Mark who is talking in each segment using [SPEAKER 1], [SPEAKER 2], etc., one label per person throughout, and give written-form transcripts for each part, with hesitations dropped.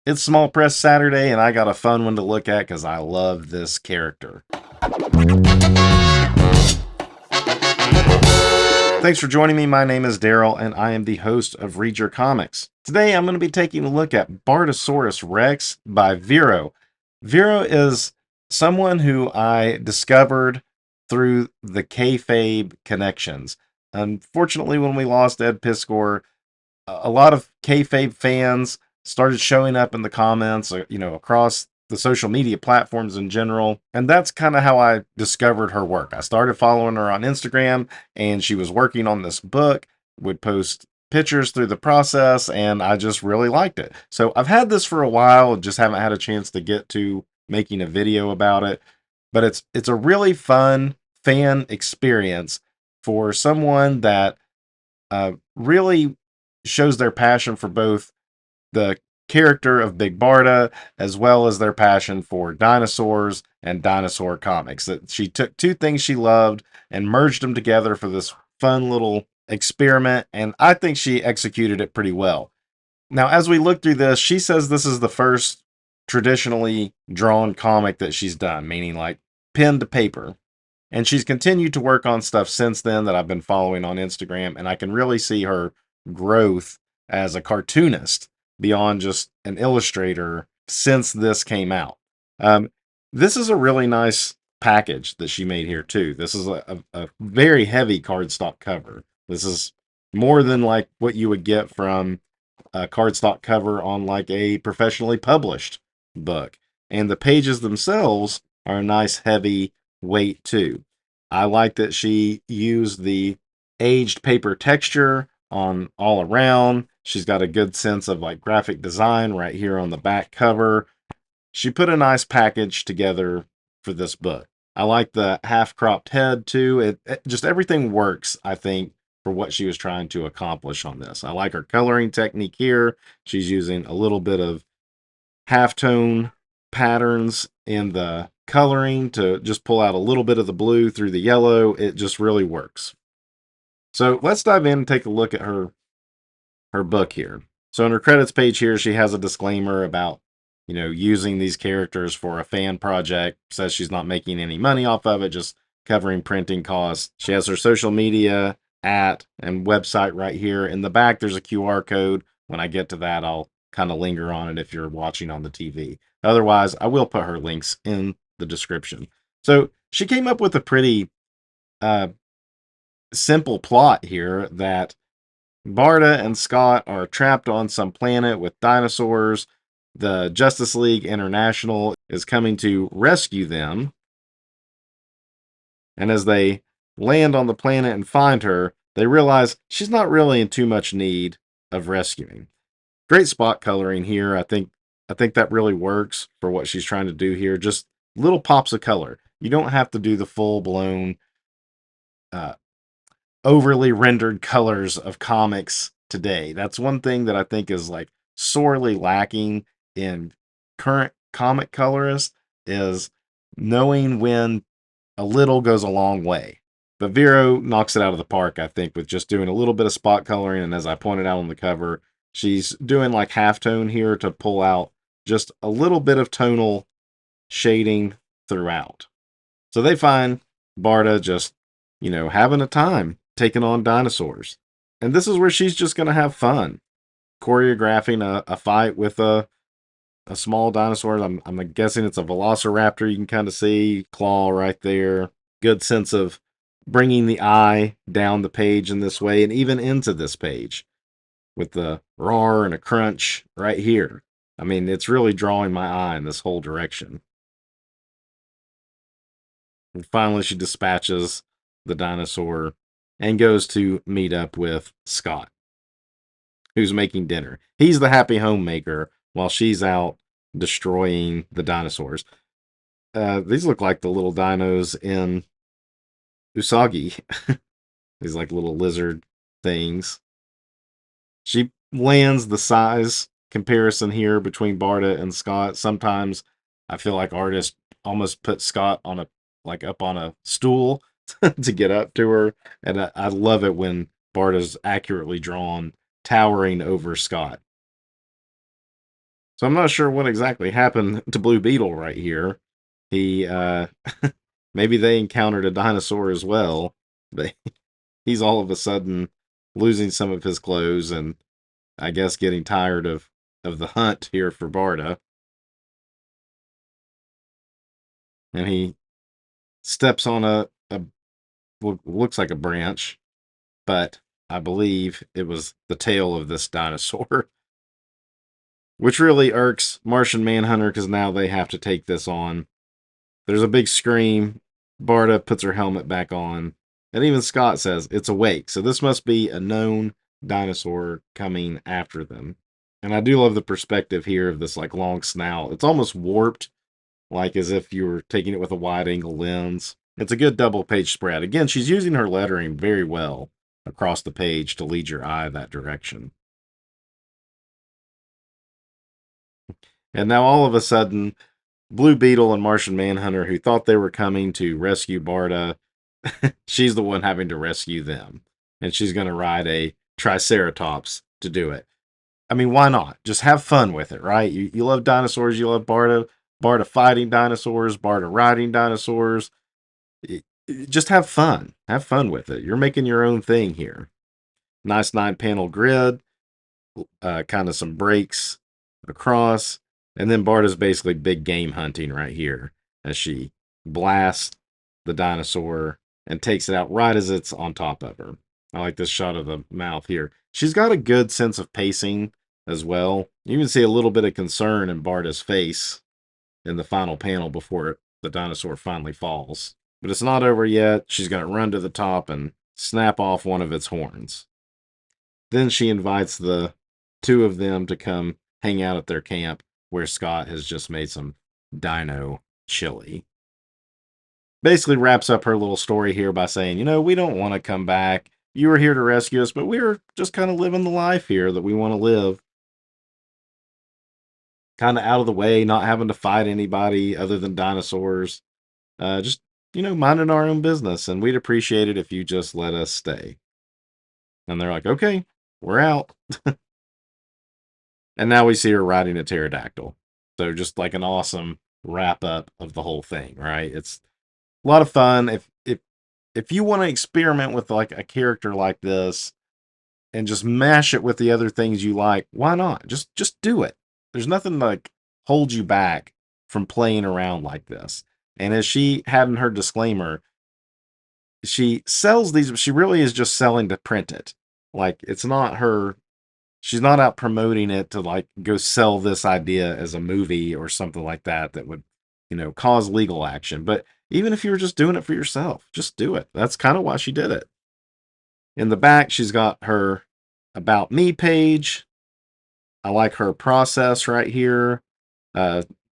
[SPEAKER 1] It's Small Press Saturday, and I got a fun one to look at because I love this character. Thanks for joining me. My name is Daryl, and I am the host of Read Your Comics. Today, I'm going to be taking a look at Barda Saurus Rex by Vero. Vero is someone who I discovered through the kayfabe connections. Unfortunately, when we lost Ed Piskor, a lot of kayfabe fans started showing up in the comments, across the social media platforms in general. And that's kind of how I discovered her work. I started following her on Instagram, and she was working on this book, would post pictures through the process, and I just really liked it. So I've had this for a while, just haven't had a chance to get to making a video about it. But it's a really fun fan experience for someone that really shows their passion for both the character of Big Barda as well as their passion for dinosaurs and dinosaur comics. That she took two things she loved and merged them together for this fun little experiment, and I think she executed it pretty well. Now, as we look through this, she says this is the first traditionally drawn comic that she's done, meaning like pen to paper. And she's continued to work on stuff since then that I've been following on Instagram, and I can really see her growth as a cartoonist beyond just an illustrator since this came out. Um, this is a really nice package that she made here, too. This is a very heavy cardstock cover. This is more than like what you would get from a cardstock cover on like a professionally published book. And the pages themselves are a nice heavy weight too. I like that she used the aged paper texture on all around. She's got a good sense of like graphic design right here on the back cover. She put a nice package together for this book. I like the half cropped head too. It just everything works, I think, for what she was trying to accomplish on this. I like her coloring technique here. She's using a little bit of halftone patterns in the coloring to just pull out a little bit of the blue through the yellow. It just really works. So let's dive in and take a look at her book here. So on her credits page here, she has a disclaimer about, using these characters for a fan project. Says she's not making any money off of it, just covering printing costs. She has her social media and website right here. In the back, there's a QR code. When I get to that, I'll kind of linger on it if you're watching on the TV. Otherwise, I will put her links in the description. So she came up with a pretty simple plot here that Barda and Scott are trapped on some planet with dinosaurs. The Justice League International is coming to rescue them. And as they land on the planet and find her, they realize she's not really in too much need of rescuing. Great spot coloring here. I think that really works for what she's trying to do here. Just little pops of color. You don't have to do the full-blown uh, overly rendered colors of comics today. That's one thing that I think is like sorely lacking in current comic colorists is knowing when a little goes a long way. But Vero knocks it out of the park, I think, with just doing a little bit of spot coloring. And as I pointed out on the cover, she's doing like halftone here to pull out just a little bit of tonal shading throughout. So they find Barda just, having a time taking on dinosaurs. And this is where she's just going to have fun, choreographing a fight with a small dinosaur. I'm guessing it's a velociraptor. You can kind of see claw right there. Good sense of bringing the eye down the page in this way and even into this page with the roar and a crunch right here. I mean, it's really drawing my eye in this whole direction. And finally, she dispatches the dinosaur and goes to meet up with Scott, who's making dinner. He's the happy homemaker while she's out destroying the dinosaurs. These look like the little dinos in Usagi. These like little lizard things. She lands the size comparison here between Barda and Scott. Sometimes I feel like artists almost put Scott on up on a stool to get up to her, and I love it when Barda's accurately drawn, towering over Scott. So I'm not sure what exactly happened to Blue Beetle right here. He maybe they encountered a dinosaur as well. But he's all of a sudden losing some of his clothes and I guess getting tired of the hunt here for Barda. And he steps on a what looks like a branch, but I believe it was the tail of this dinosaur, which really irks Martian Manhunter because now they have to take this on. There's a big scream. Barda puts her helmet back on. And even Scott says it's awake. So this must be a known dinosaur coming after them. And I do love the perspective here of this like long snout. It's almost warped, like as if you were taking it with a wide angle lens. It's a good double page spread. Again, she's using her lettering very well across the page to lead your eye that direction. And now all of a sudden, Blue Beetle and Martian Manhunter, who thought they were coming to rescue Barda, she's the one having to rescue them. And she's going to ride a Triceratops to do it. I mean, why not? Just have fun with it, right? You love dinosaurs, you love Barda. Barda fighting dinosaurs, Barda riding dinosaurs. Just have fun. Have fun with it. You're making your own thing here. Nice 9-panel grid, kind of some breaks across. And then Barda's basically big game hunting right here as she blasts the dinosaur and takes it out right as it's on top of her. I like this shot of the mouth here. She's got a good sense of pacing as well. You can see a little bit of concern in Barda's face in the final panel before the dinosaur finally falls. But it's not over yet. She's going to run to the top and snap off one of its horns. Then she invites the two of them to come hang out at their camp where Scott has just made some dino chili. Basically wraps up her little story here by saying, we don't want to come back. You were here to rescue us, but we're just kind of living the life here that we want to live. Kind of out of the way, not having to fight anybody other than dinosaurs. Just, minding our own business. And we'd appreciate it if you just let us stay. And they're like, okay, we're out. And now we see her riding a pterodactyl. So just like an awesome wrap up of the whole thing, right? It's a lot of fun. If you want to experiment with like a character like this and just mash it with the other things you like, why not? Just do it. There's nothing like hold you back from playing around like this. And as she had in her disclaimer, she sells these, but she really is just selling to print it. Like it's not her, she's not out promoting it to like go sell this idea as a movie or something like that that would, cause legal action. But even if you were just doing it for yourself, just do it. That's kind of why she did it. In the back, she's got her About Me page. I like her process right here,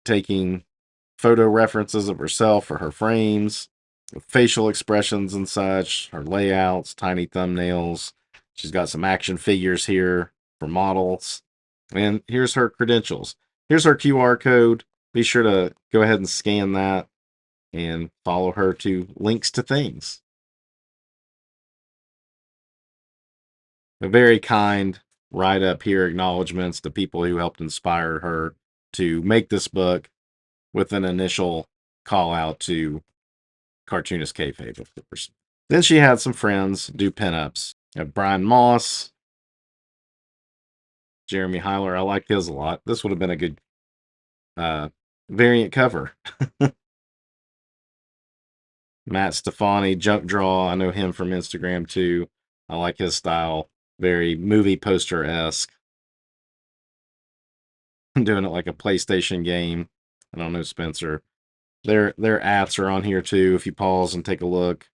[SPEAKER 1] taking photo references of herself for her frames, facial expressions and such, her layouts, tiny thumbnails. She's got some action figures here for models. And here's her credentials. Here's her QR code. Be sure to go ahead and scan that and follow her to links to things. A very kind write up here, acknowledgments to people who helped inspire her to make this book with an initial call out to Cartoonist Kayfabe, of course. Then she had some friends do pinups. Brian Moss, Jeremy Heiler. I like his a lot. This would have been a good variant cover. Matt Stefani, Junk Draw. I know him from Instagram too. I like his style. Very movie poster-esque. Doing it like a PlayStation game. I don't know, Spencer. Their ads are on here too. If you pause and take a look,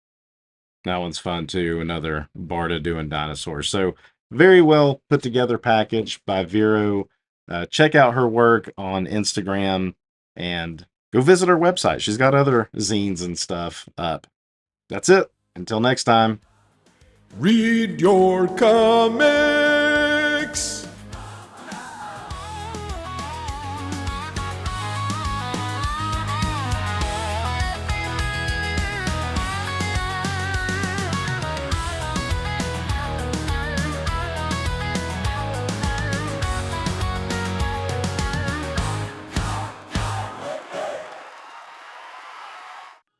[SPEAKER 1] that one's fun too. Another Barda doing dinosaurs. So very well put together package by Vero. Check out her work on Instagram and go visit her website. She's got other zines and stuff up. That's it. Until next time.
[SPEAKER 2] Read your comments.